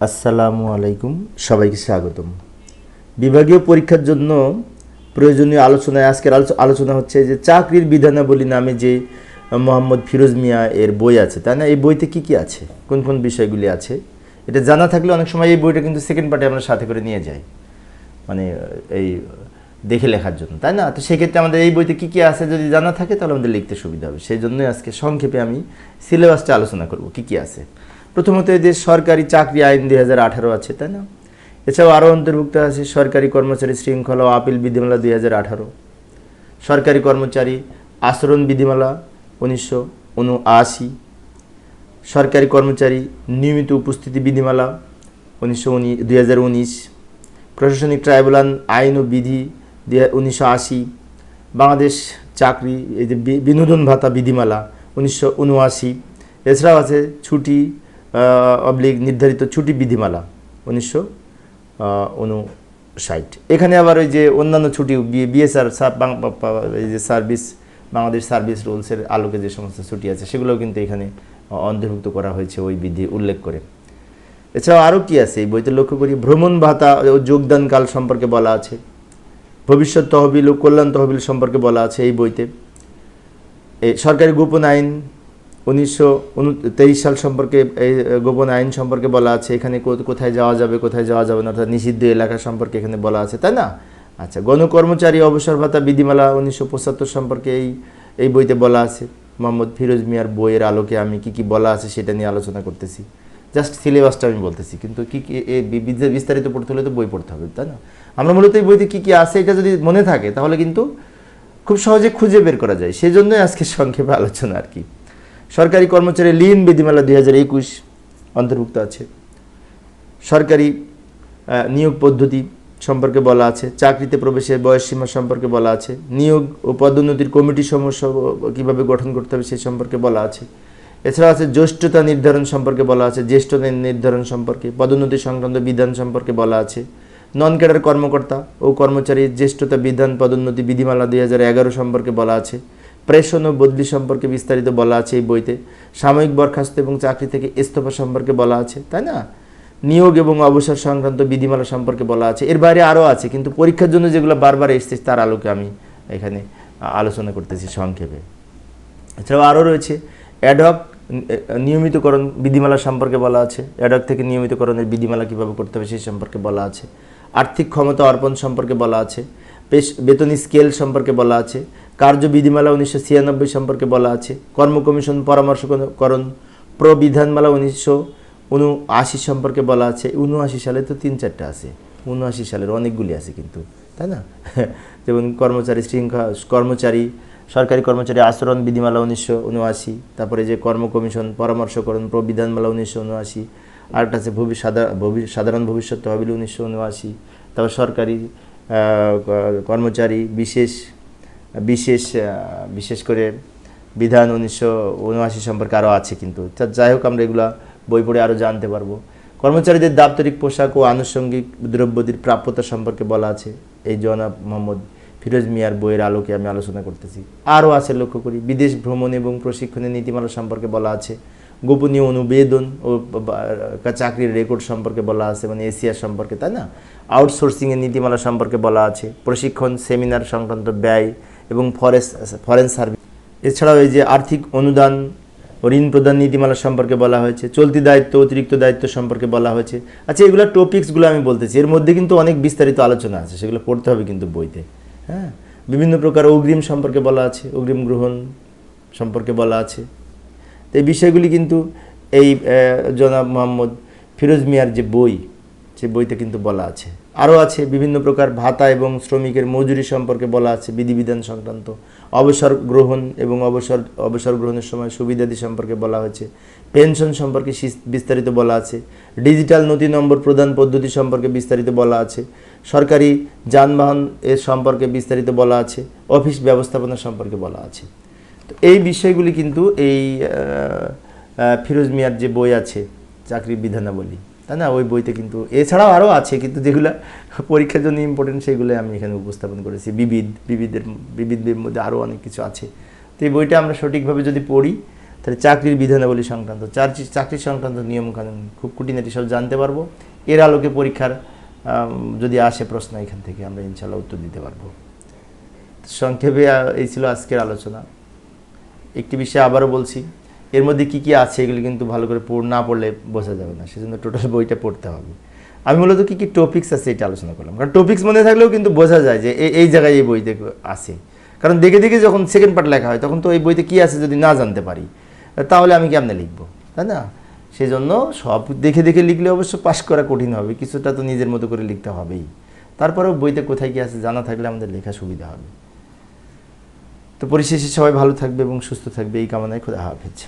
আসসালামু আলাইকুম, সবাইকে স্বাগতম। বিভাগীয় পরীক্ষার জন্য প্রয়োজনীয় আলোচনায় আজকের আলোচনা হচ্ছে যে চাকরির বিধানাবলী নামে যে মোহাম্মদ ফিরোজ মিয়া এর বই আছে, তাই না? এই বইতে কি কি আছে, কোন কোন বিষয়গুলি আছে, এটা জানা থাকলে অনেক সময় এই বইটা কিন্তু সেকেন্ড পার্টে আমরা সাথে করে নিয়ে যাই, মানে এই দেখে লেখার জন্য, তাই না? তো সেক্ষেত্রে আমাদের এই বইতে কী কী আছে যদি জানা থাকে তাহলে আমাদের লিখতে সুবিধা হবে। সেই জন্যই আজকে সংক্ষেপে আমি সিলেবাসটা আলোচনা করব কী কী আছে। প্রথমত এই যে সরকারি চাকরি আইন 2018 আছে, তাই না? এছাড়াও আরও অন্তর্ভুক্ত আছে সরকারি কর্মচারী শৃঙ্খলা ও আপিল বিধিমালা 2018, সরকারি কর্মচারী আচরণ বিধিমালা 1979, সরকারি কর্মচারী নিয়মিত উপস্থিতি বিধিমালা 2019, প্রশাসনিক ট্রাইব্যুনাল আইন ও বিধি 1980, বাংলাদেশ চাকরি এই যে বিনোদন ভাতা বিধিমালা 1979, এছাড়াও আছে ছুটি নির্ধারিত ছুটি বিধিমালা 1959। এখানে আবার ওই যে অন্যান্য ছুটি বিএসআর এই যে সার্ভিস বাংলাদেশ সার্ভিস রুলসের আলোকে যে সমস্ত ছুটি আছে সেগুলোও কিন্তু এখানে অন্তর্ভুক্ত করা হয়েছে ওই বিধি উল্লেখ করে। এছাড়াও আরও কী আছে এই বইতে লক্ষ্য করি, ভ্রমণ ভাতা ও যোগদানকাল সম্পর্কে বলা আছে, ভবিষ্যৎ তহবিল ও কল্যাণ তহবিল সম্পর্কে বলা আছে এই বইতে, এই সরকারি গোপন আইন 1923 সাল সম্পর্কে এই গোপন আইন সম্পর্কে বলা আছে, এখানে কোথায় যাওয়া যাবে কোথায় যাওয়া যাবে না, অর্থাৎ নিষিদ্ধ এলাকা সম্পর্কে এখানে বলা আছে, তাই না? আচ্ছা, গণকর্মচারী অবসর ভাতা বিধিমালা 1975 সম্পর্কে এই বইতে বলা আছে। মোহাম্মদ ফিরোজ মিয়ার বইয়ের আলোকে আমি কি কি বলা আছে সেটা নিয়ে আলোচনা করতেছি, জাস্ট সিলেবাসটা আমি বলতেছি, কিন্তু কী কী বিস্তারিত পড়তে হলে তো বই পড়তে হবে, তাই না? আমরা মূলত এই বইতে কী কী আছে এটা যদি মনে থাকে তাহলে কিন্তু খুব সহজে খুঁজে বের করা যায়, সেই জন্যই আজকে সংক্ষেপে আলোচনা আর কি। সরকারি কর্মচারী লিন বিধিমালা 2021 অন্তর্ভুক্ত আছে, সরকারি নিয়োগ পদ্ধতি সম্পর্কে বলা আছে, চাকরিতে প্রবেশের বয়সসীমা সম্পর্কে বলা আছে, নিয়োগ ও পদোন্নতির কমিটি সমস্যা কীভাবে গঠন করতে হবে সেই সম্পর্কে বলা আছে। এছাড়া আছে জ্যেষ্ঠতা নির্ধারণ সম্পর্কে বলা আছে, জ্যেষ্ঠতা নির্ধারণ সম্পর্কে, পদোন্নতি সংক্রান্ত বিধান সম্পর্কে বলা আছে, নন ক্যাডার কর্মকর্তা ও কর্মচারীর জ্যেষ্ঠতা বিধান পদোন্নতি বিধিমালা 2011 সম্পর্কে বলা আছে, প্রেষণ ও বদলি সম্পর্কে বিস্তারিত বলা আছে এই বইতে, সাময়িক বরখাস্ত এবং চাকরি থেকে ইস্তফা সম্পর্কে বলা আছে, তাই না? নিয়োগ এবং অবসর সংক্রান্ত বিধিমালা সম্পর্কে বলা আছে। এর বাইরে আরও আছে, কিন্তু পরীক্ষার জন্য যেগুলো বারবার এসছে তার আলোকে আমি এখানে আলোচনা করতেছি সংক্ষেপে। এছাড়াও আরও রয়েছে অ্যাডহক নিয়মিতকরণ বিধিমালা সম্পর্কে বলা আছে, অ্যাডহক থেকে নিয়মিতকরণের বিধিমালা কীভাবে করতে হবে সেই সম্পর্কে বলা আছে, আর্থিক ক্ষমতা অর্পণ সম্পর্কে বলা আছে, বেতন স্কেল সম্পর্কে বলা আছে, কার্য বিধিমালা 1996 সম্পর্কে বলা আছে, কর্ম কমিশন পরামর্শকরণ প্রবিধানমালা 1979 সম্পর্কে বলা আছে। 79 সালে তো 3-4টা আছে, 79 সালের অনেকগুলি আছে কিন্তু, তাই না? যেমন কর্মচারী সরকারি কর্মচারী আচরণ বিধিমালা 1979, তারপরে যে কর্ম কমিশন পরামর্শকরণ প্রবিধানমালা 1979, আরেকটা আছে সাধারণ ভবিষ্যৎ তহবিল 1979, তারপর সরকারি কর্মচারী বিশেষ করে বিধান 1979 সম্পর্কে আরও আছে, কিন্তু যাই হোক আমরা এগুলা বই পড়ে আরও জানতে পারবো। কর্মচারীদের দাপ্তরিক পোশাক ও আনুষঙ্গিক দ্রব্যাদির প্রাপ্যতা সম্পর্কে বলা আছে, এই জনাব মোহাম্মদ ফিরোজ মিয়ার বইয়ের আলোকে আমি আলোচনা করতেছি। আরও আছে লক্ষ্য করি, বিদেশ ভ্রমণ এবং প্রশিক্ষণের নীতিমালা সম্পর্কে বলা আছে, গোপনীয় অনুবেদন ও চাকরির রেকর্ড সম্পর্কে বলা আছে, মানে এসিআর সম্পর্কে, তাই না? আউটসোর্সিংয়ের নীতিমালা সম্পর্কে বলা আছে, প্রশিক্ষণ সেমিনার সংক্রান্ত ব্যয় এবং ফরেন সার্ভিস। এছাড়াও এই যে আর্থিক অনুদান ও ঋণ প্রদান নীতিমালা সম্পর্কে বলা হয়েছে, চলতি দায়িত্ব অতিরিক্ত দায়িত্ব সম্পর্কে বলা হয়েছে। আচ্ছা, এগুলো টপিকসগুলো আমি বলতেছি, এর মধ্যে কিন্তু অনেক বিস্তারিত আলোচনা আছে, সেগুলো পড়তে হবে কিন্তু বইতে। হ্যাঁ, বিভিন্ন প্রকার অগ্রিম সম্পর্কে বলা আছে, অগ্রিম গ্রহণ সম্পর্কে বলা আছে। তো এই বিষয়গুলি কিন্তু এই জনাব মোহাম্মদ ফিরোজ মিয়ার যে বই, সে বইতে কিন্তু বলা আছে। আরও আছে বিভিন্ন প্রকার ভাতা এবং শ্রমিকের মজুরি সম্পর্কে বলা আছে, বিধিবিধান সংক্রান্ত, অবসর গ্রহণ এবং অবসর গ্রহণের সময় সুবিধাদি সম্পর্কে বলা হয়েছে, পেনশন সম্পর্কে বিস্তারিত বলা আছে, ডিজিটাল নথি নম্বর প্রদান পদ্ধতি সম্পর্কে বিস্তারিত বলা আছে, সরকারি যানবাহন এর সম্পর্কে বিস্তারিত বলা আছে, অফিস ব্যবস্থাপনা সম্পর্কে বলা আছে। তো এই বিষয়গুলি কিন্তু এই ফিরোজ মিয়ার যে বই আছে চাকরির বিধানাবলী, তাই না, ওই বইতে কিন্তু এছাড়াও আরও আছে, কিন্তু যেগুলো পরীক্ষার জন্য ইম্পর্টেন্ট সেগুলো আমি এখানে উপস্থাপন করেছি। বিবিধের মধ্যে আরও অনেক কিছু আছে। তো এই বইটা আমরা সঠিকভাবে যদি পড়ি তাহলে চাকরির বিধানাবলী সংক্রান্ত চাকরি সংক্রান্ত নিয়মকানুন খুব খুঁটিনাটি সব জানতে পারবো। এর আলোকে পরীক্ষার যদি আসে প্রশ্ন এখান থেকে আমরা ইনশাল্লাহ উত্তর দিতে পারবো। সংক্ষেপে এই ছিল আজকের আলোচনা। একটি বিষয় আবারও বলছি, এর মধ্যে কি কি আছে এগুলি কিন্তু ভালো করে না পড়লে বোঝা যাবে না, সেজন্য টোটাল বইটা পড়তে হবে। আমি মূলত কি কি টপিকস আছে এটা আলোচনা করলাম, কারণ টপিকস মনে থাকলেও কিন্তু বোঝা যায় যে এই জায়গায় এই বইতে আছে। কারণ দেখে দেখে যখন সেকেন্ড পার্ট লেখা হয় তখন তো এই বইতে কী আছে যদি না জানতে পারি তাহলে আমি কেমনে লিখবো, তাই না? সেই জন্য সব দেখে দেখে লিখলে অবশ্য পাশ করা কঠিন হবে, কিছুটা তো নিজের মতো করে লিখতে হবেই। তারপরেও বইতে কোথায় কী আছে জানা থাকলে আমাদের লেখা সুবিধা হবে। তো পরিশেষে সবাই ভালো থাকবে এবং সুস্থ থাকবে এই কামনায় খোদা হাফেজ।